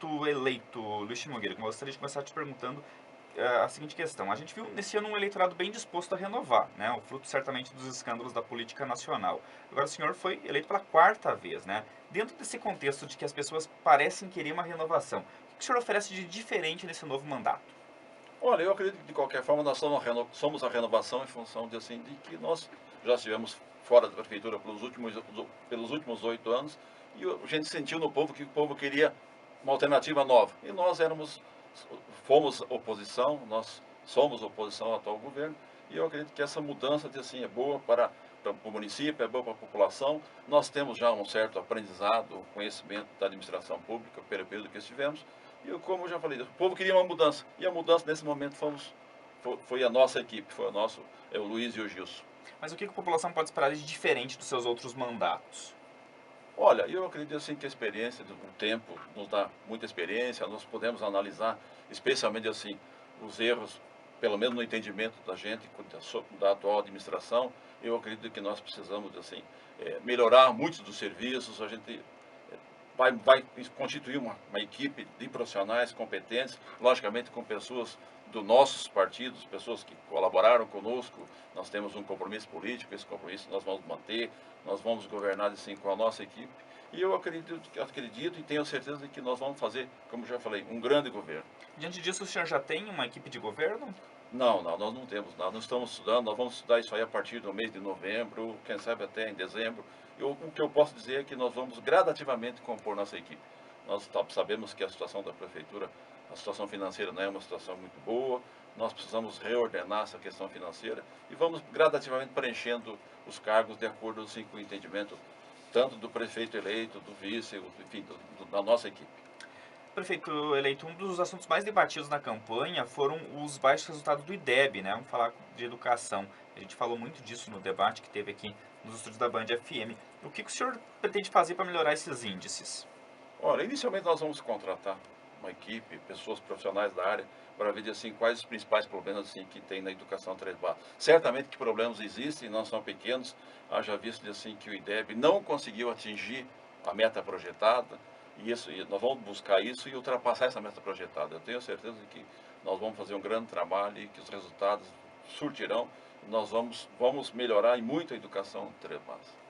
prefeito eleito, Luiz Nogueira, eu gostaria de começar te perguntando a seguinte questão. A gente viu nesse ano um eleitorado bem disposto a renovar, né? O fruto certamente dos escândalos da política nacional. Agora o senhor foi eleito pela quarta vez, né? Dentro desse contexto de que as pessoas parecem querer uma renovação, o que o senhor oferece de diferente nesse novo mandato? Olha, eu acredito que de qualquer forma nós somos a renovação em função de que nós já estivemos fora da prefeitura pelos últimos 8 anos e a gente sentiu no povo que o povo queria uma alternativa nova. E fomos oposição, nós somos oposição ao atual governo e eu acredito que essa mudança é boa para o município, é boa para a população. Nós temos já um certo aprendizado, conhecimento da administração pública pelo período que estivemos. E como eu já falei, o povo queria uma mudança. E a mudança nesse momento foi a nossa equipe, é o Luiz e o Gilson. Mas o que a população pode esperar de diferente dos seus outros mandatos? Olha, eu acredito que a experiência, o tempo nos dá muita experiência, nós podemos analisar, especialmente os erros, pelo menos no entendimento da gente, da atual administração. Eu acredito que nós precisamos melhorar muitos dos serviços, a gente vai constituir uma equipe de profissionais competentes, logicamente com pessoas dos nossos partidos, pessoas que colaboraram conosco. Nós temos um compromisso político, esse compromisso nós vamos manter, nós vamos governar com a nossa equipe. E eu acredito e tenho certeza de que nós vamos fazer, como já falei, um grande governo. Diante disso, o senhor já tem uma equipe de governo? Não, nós não temos nada. Nós estamos estudando, nós vamos estudar isso aí a partir do mês de novembro, quem sabe até em dezembro. O que eu posso dizer é que nós vamos gradativamente compor nossa equipe. Nós sabemos que a situação da prefeitura, a situação financeira não é uma situação muito boa, nós precisamos reordenar essa questão financeira e vamos gradativamente preenchendo os cargos de acordo com o entendimento tanto do prefeito eleito, do vice, enfim, da nossa equipe. Prefeito eleito, um dos assuntos mais debatidos na campanha foram os baixos resultados do IDEB, né? Vamos falar de educação. A gente falou muito disso no debate que teve aqui nos estúdios da Band FM. O que o senhor pretende fazer para melhorar esses índices? Olha, inicialmente nós vamos contratar uma equipe, pessoas profissionais da área, para ver quais os principais problemas que tem na educação 3 Barras. Certamente que problemas existem, não são pequenos. Haja visto que o IDEB não conseguiu atingir a meta projetada, e nós vamos buscar isso e ultrapassar essa meta projetada. Eu tenho certeza de que nós vamos fazer um grande trabalho e que os resultados surtirão. Nós vamos melhorar e muito a educação 3 Barras.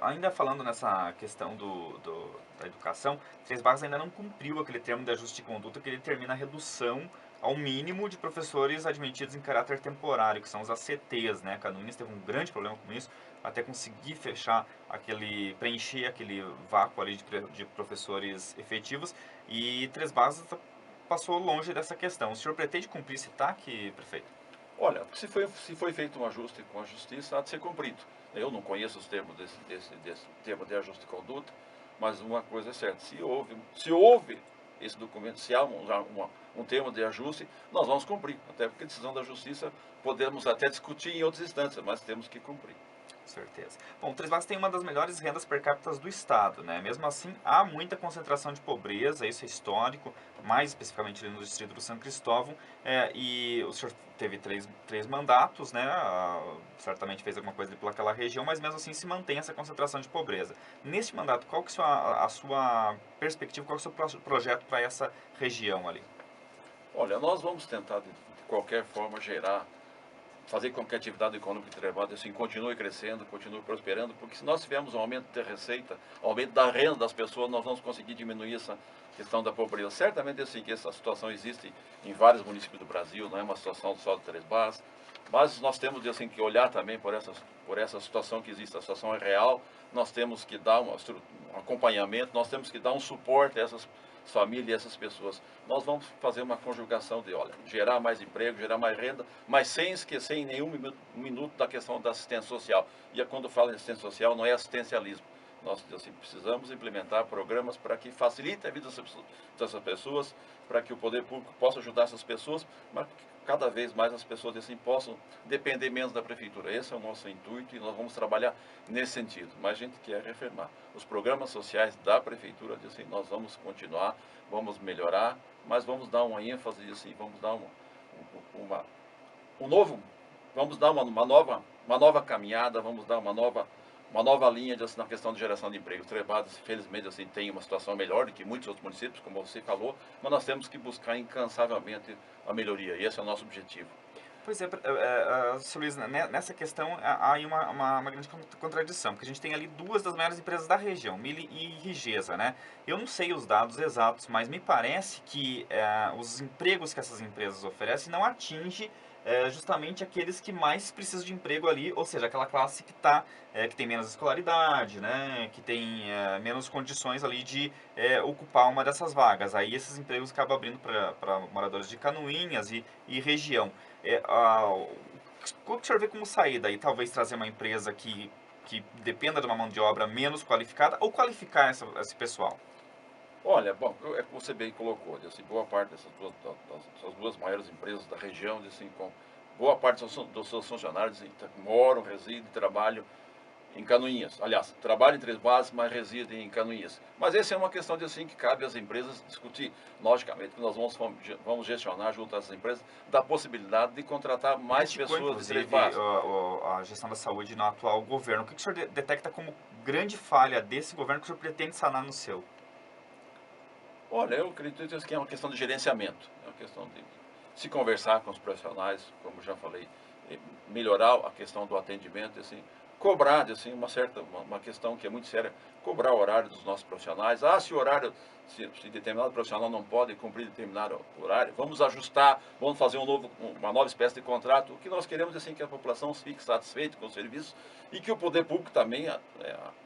Ainda falando nessa questão da educação, Três Barras ainda não cumpriu aquele termo de ajuste de conduta que determina a redução ao mínimo de professores admitidos em caráter temporário, que são os ACTs, né? Canoinhas teve um grande problema com isso, até conseguir preencher aquele vácuo ali de professores efetivos, e Três Barras passou longe dessa questão. O senhor pretende cumprir esse TAC, prefeito? Olha, se foi feito um ajuste com a justiça, há de ser cumprido. Eu não conheço os termos desse termo de ajuste de conduta, mas uma coisa é certa, se houve esse documento, se há um termo de ajuste, nós vamos cumprir. Até porque a decisão da justiça podemos até discutir em outras instâncias, mas temos que cumprir. Certeza. Bom, Três Barras tem uma das melhores rendas per capita do estado, né? Mesmo assim, há muita concentração de pobreza, isso é histórico, mais especificamente ali no distrito do São Cristóvão, e o senhor teve três mandatos, né? Certamente fez alguma coisa ali pelaquela região, mas mesmo assim se mantém essa concentração de pobreza. Neste mandato, qual que é a sua perspectiva, qual que é o seu projeto para essa região ali? Olha, nós vamos tentar de qualquer forma fazer com que a atividade econômica de Trevado continue crescendo, continue prosperando, porque se nós tivermos um aumento de receita, aumento da renda das pessoas, nós vamos conseguir diminuir essa questão da pobreza. Certamente que essa situação existe em vários municípios do Brasil, não é uma situação só de Três Barras, mas nós temos que olhar também por essa situação que existe, a situação é real, nós temos que dar um acompanhamento, nós temos que dar um suporte a essas famílias e essas pessoas. Nós vamos fazer uma conjugação gerar mais emprego, gerar mais renda, mas sem esquecer em nenhum minuto da questão da assistência social. E quando eu falo em assistência social, não é assistencialismo. Nós precisamos implementar programas para que facilite a vida dessas pessoas, para que o poder público possa ajudar essas pessoas, mas que cada vez mais as pessoas possam depender menos da prefeitura. Esse é o nosso intuito e nós vamos trabalhar nesse sentido. Mas a gente quer reafirmar. Os programas sociais da prefeitura, nós vamos continuar, vamos melhorar, mas vamos dar uma ênfase, vamos dar uma, um novo, vamos dar uma nova caminhada, vamos dar uma nova uma nova linha na questão de geração de emprego. Três Barras, felizmente, assim, tem uma situação melhor do que muitos outros municípios, como você falou, mas nós temos que buscar incansavelmente a melhoria, e esse é o nosso objetivo. Pois é, Sr. Luiz, nessa questão há aí uma grande contradição, porque a gente tem ali duas das maiores empresas da região, Mille e Rigesa, né? Eu não sei os dados exatos, mas me parece que os empregos que essas empresas oferecem não atinge justamente aqueles que mais precisam de emprego ali, ou seja, aquela classe que tem menos escolaridade, né? Que tem menos condições ali de ocupar uma dessas vagas. Aí esses empregos acabam abrindo para moradores de Canoinhas e região. O que o senhor vê como saída aí? Talvez trazer uma empresa que dependa de uma mão de obra menos qualificada ou qualificar esse pessoal? Olha, bom, é que você bem colocou, assim, boa parte dessas duas maiores empresas da região, assim, com boa parte dos seus funcionários moram, residem, trabalham em Canoinhas. Aliás, trabalham em Três Barras, mas residem em Canoinhas. Mas essa é uma questão de assim que cabe às empresas discutir. Logicamente que nós vamos gestionar junto às empresas da possibilidade de contratar mais Criticou, pessoas de Três inclusive, Barras. a gestão da saúde no atual governo. O que o senhor detecta como grande falha desse governo que o senhor pretende sanar no seu? Olha, eu acredito que é uma questão de gerenciamento, é uma questão de se conversar com os profissionais, como já falei, melhorar a questão do atendimento, assim, cobrar, assim, uma questão que é muito séria, cobrar o horário dos nossos profissionais. Ah, se o horário, se determinado profissional não pode cumprir determinado horário, vamos ajustar, vamos fazer uma nova espécie de contrato. O que nós queremos é assim, que a população fique satisfeita com o serviço e que o poder público também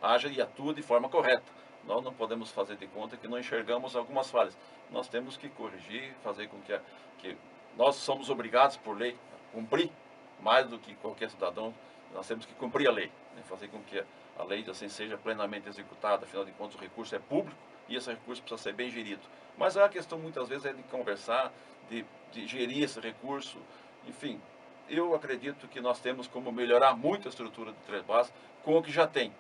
haja e atue de forma correta. Nós não podemos fazer de conta que não enxergamos algumas falhas. Nós temos que corrigir, fazer com que nós somos obrigados por lei a cumprir mais do que qualquer cidadão. Nós temos que cumprir a lei, né? Fazer com que a lei assim seja plenamente executada. Afinal de contas, o recurso é público e esse recurso precisa ser bem gerido. Mas a questão muitas vezes é de conversar, de gerir esse recurso, enfim. Eu acredito que nós temos como melhorar muito a estrutura do Três Barras com o que já tem.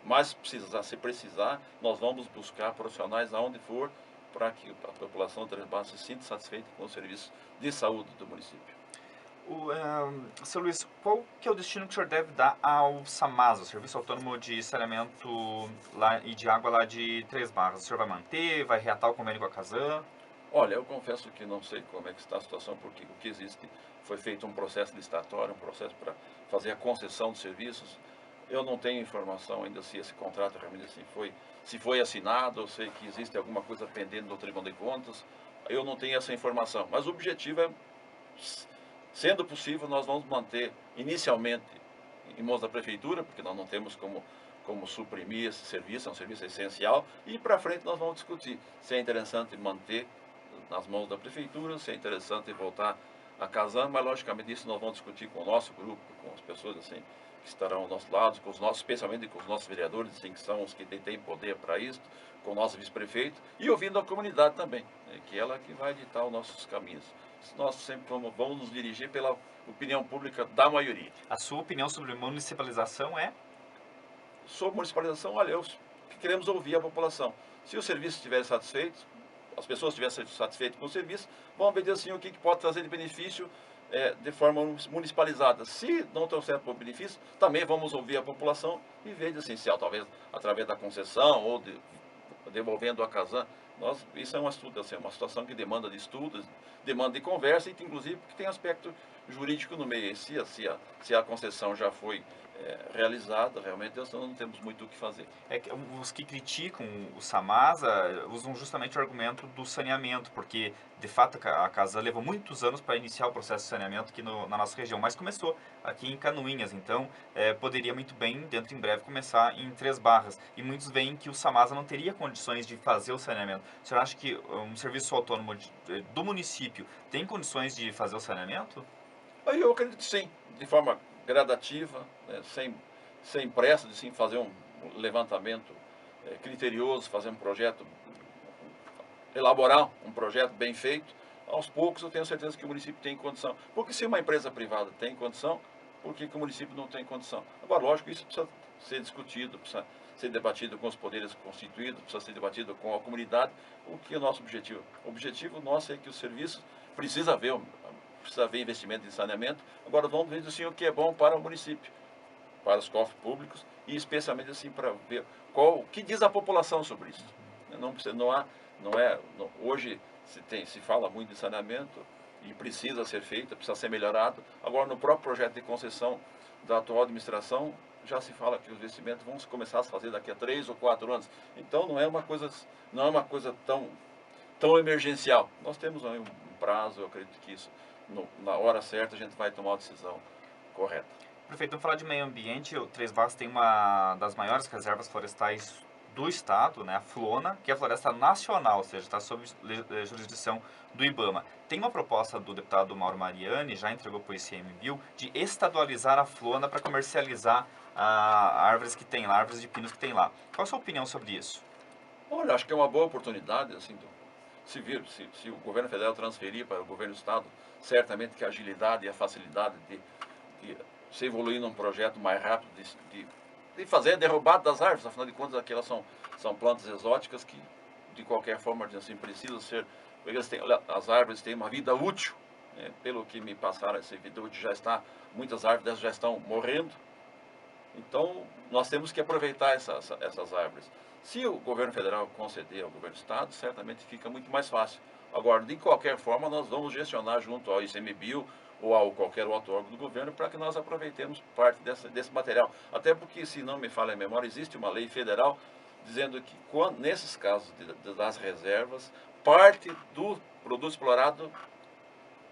Mas se precisar, nós vamos buscar profissionais aonde for para que a população de Três Barras se sinta satisfeita com o serviço de saúde do município. Seu Luiz, qual que é o destino que o senhor deve dar ao SAMASA, o Serviço Autônomo de Saneamento lá, e de Água lá de Três Barras? O senhor vai manter, vai reatar o convênio com a Casan? Olha, eu confesso que não sei como é que está a situação, porque o que existe foi feito um processo licitatório, um processo para fazer a concessão de serviços. Eu não tenho informação ainda se esse contrato realmente assim se foi assinado, eu sei que existe alguma coisa pendente no Tribunal de Contas, eu não tenho essa informação. Mas o objetivo é, sendo possível, nós vamos manter inicialmente em mãos da Prefeitura, porque nós não temos como suprimir esse serviço, é um serviço essencial, e para frente nós vamos discutir se é interessante manter nas mãos da Prefeitura, se é interessante voltar a Casan, mas logicamente isso nós vamos discutir com o nosso grupo, com as pessoas assim que estarão ao nosso lado, com os nossos, especialmente com os nossos vereadores, assim, que são os que têm poder para isso, com o nosso vice-prefeito, e ouvindo a comunidade também, né, que ela que vai ditar os nossos caminhos. Nós sempre vamos nos dirigir pela opinião pública da maioria. A sua opinião sobre municipalização é? Sobre municipalização, olha, queremos ouvir a população. Se o serviço estiver satisfeito, as pessoas estiverem satisfeitas com o serviço, vamos ver assim o que pode trazer de benefício de forma municipalizada. Se não trouxer por benefício, também vamos ouvir a população e ver assim, se talvez através da concessão ou devolvendo a Casan. Isso é um estudo, assim, uma situação que demanda de estudos, demanda de conversa e inclusive que tem aspecto jurídico no meio. Se a concessão já foi realizada, realmente nós não temos muito o que fazer. É que os que criticam o SAMASA usam justamente o argumento do saneamento, porque de fato a Casan levou muitos anos para iniciar o processo de saneamento aqui na nossa região, mas começou aqui em Canoinhas, então poderia muito bem, dentro em breve, começar em Três Barras. E muitos veem que o SAMASA não teria condições de fazer o saneamento. O senhor acha que um serviço autônomo do município tem condições de fazer o saneamento? Aí eu acredito que sim, de forma gradativa, né, sem pressa, de sim fazer um levantamento criterioso, fazer um projeto, elaborar um projeto bem feito. Aos poucos eu tenho certeza que o município tem condição. Porque se uma empresa privada tem condição, por que o município não tem condição? Agora, lógico, isso precisa ser discutido, precisa ser debatido com os poderes constituídos, precisa ser debatido com a comunidade. O que é o nosso objetivo? O objetivo nosso é que o serviço precisa ver investimento em saneamento. Agora vamos ver assim, o que é bom para o município. para os cofres públicos e especialmente assim para ver o que diz a população sobre isso. Não precisa, hoje se fala muito de saneamento e precisa ser feito, precisa ser melhorado. Agora, no próprio projeto de concessão da atual administração, já se fala que os investimentos vão começar a se fazer daqui a 3 ou 4 anos. Então, não é uma coisa tão emergencial. Nós temos aí um prazo, eu acredito que isso, na hora certa, a gente vai tomar a decisão correta. Prefeito, vamos falar de meio ambiente. O Três Barras tem uma das maiores reservas florestais do estado, né, a Flona, que é a floresta nacional, ou seja, está sob jurisdição do IBAMA. Tem uma proposta do deputado Mauro Mariani, já entregou para o ICMBio, de estadualizar a Flona para comercializar árvores que tem lá, árvores de pinos que tem lá. Qual a sua opinião sobre isso? Olha, acho que é uma boa oportunidade, assim, se o governo federal transferir para o governo do estado, certamente que a agilidade e a facilidade de se evoluir num projeto mais rápido, de fazer a derrubada das árvores, afinal de contas, aquelas são plantas exóticas que, de qualquer forma, assim, precisam ser, as árvores têm uma vida útil, né? Pelo que me passaram, essa vida útil muitas árvores dessas já estão morrendo, então nós temos que aproveitar essas árvores. Se o governo federal conceder ao governo do estado, certamente fica muito mais fácil. Agora, de qualquer forma, nós vamos gestionar junto ao ICMBio ou a qualquer outro órgão do governo para que nós aproveitemos parte desse material. Até porque, se não me falha a memória, existe uma lei federal dizendo que, nesses casos das reservas, parte do produto explorado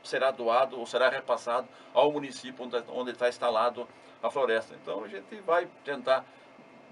será doado ou será repassado ao município onde está instalado a floresta. Então, a gente vai tentar,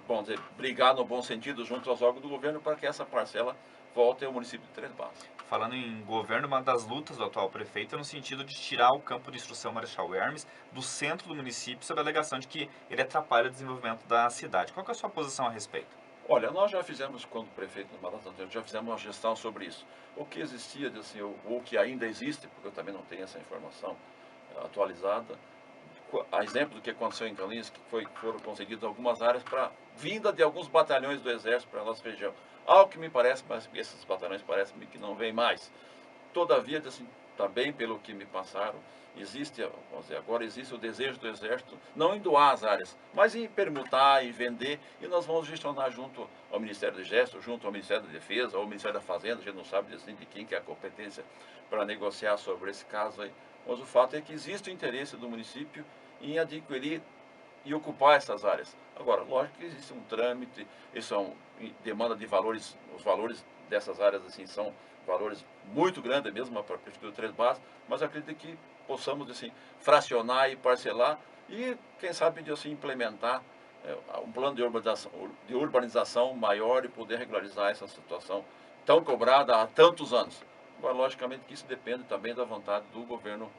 vamos dizer, brigar no bom sentido junto aos órgãos do governo para que essa parcela volte ao município de Três Barras. Falando em governo, uma das lutas do atual prefeito é no sentido de tirar o campo de instrução Marechal Hermes do centro do município sob a alegação de que ele atrapalha o desenvolvimento da cidade. Qual que é a sua posição a respeito? Olha, nós já fizemos, quando prefeito no mandato anterior, já fizemos uma gestão sobre isso. O que existia, assim, ou que ainda existe, porque eu também não tenho essa informação atualizada, a exemplo do que aconteceu em Campinas, que foram concedidas algumas áreas para vinda de alguns batalhões do Exército para a nossa região. Ao que me parece, mas esses batalhões parecem que não vêm mais. Todavia, assim, também pelo que me passaram, agora existe o desejo do Exército, não em doar as áreas, mas em permutar e vender, e nós vamos gestionar junto ao Ministério do Exército, junto ao Ministério da Defesa, ou ao Ministério da Fazenda, a gente não sabe assim, de quem que é a competência para negociar sobre esse caso aí. Mas o fato é que existe o interesse do município em adquirir e ocupar essas áreas. Agora, lógico que existe um trâmite, isso é demanda de valores, os valores dessas áreas assim são valores muito grandes mesmo para a Prefeitura de Três Barras, mas acredito que possamos assim fracionar e parcelar e quem sabe assim implementar um plano de urbanização maior e poder regularizar essa situação tão cobrada há tantos anos. Agora, logicamente que isso depende também da vontade do governo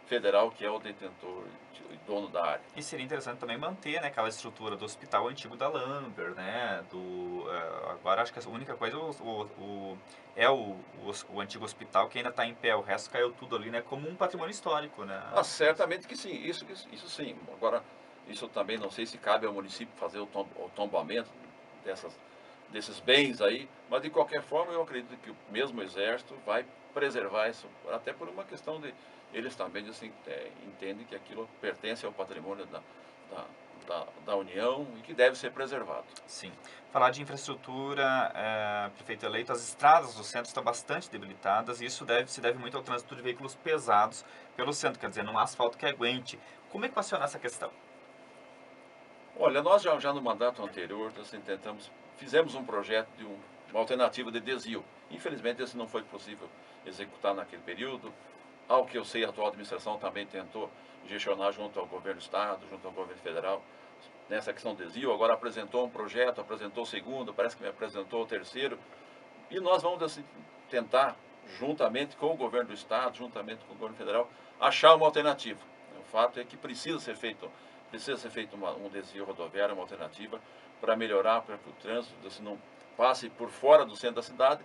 federal, que é o detentor e dono da área. E seria interessante também manter, né, aquela estrutura do hospital antigo da Lamber, né, agora acho que a única coisa é o antigo hospital que ainda está em pé, o resto caiu tudo ali, né, como um patrimônio histórico, né. Certamente que sim, isso sim. Agora, isso também não sei se cabe ao município fazer o tombamento desses bens aí, mas de qualquer forma eu acredito que o mesmo Exército vai preservar isso, até por uma questão de eles também assim, entendem que aquilo pertence ao patrimônio da União e que deve ser preservado. Sim. Falar de infraestrutura, prefeito eleito, as estradas do centro estão bastante debilitadas e isso se deve muito ao trânsito de veículos pesados pelo centro, quer dizer, não há asfalto que aguente. Como equacionar essa questão? Olha, nós já no mandato anterior assim, fizemos um projeto de uma alternativa de desvio. Infelizmente, esse não foi possível executar naquele período. Ao que eu sei, a atual administração também tentou gestionar junto ao governo do estado, junto ao governo federal, nessa questão do desvio. Agora apresentou um projeto, apresentou o segundo, parece que me apresentou o terceiro. E nós vamos assim, tentar, juntamente com o governo do estado, juntamente com o governo federal, achar uma alternativa. O fato é que precisa ser feito um desvio rodoviário, uma alternativa, para melhorar, para que o trânsito assim, não passe por fora do centro da cidade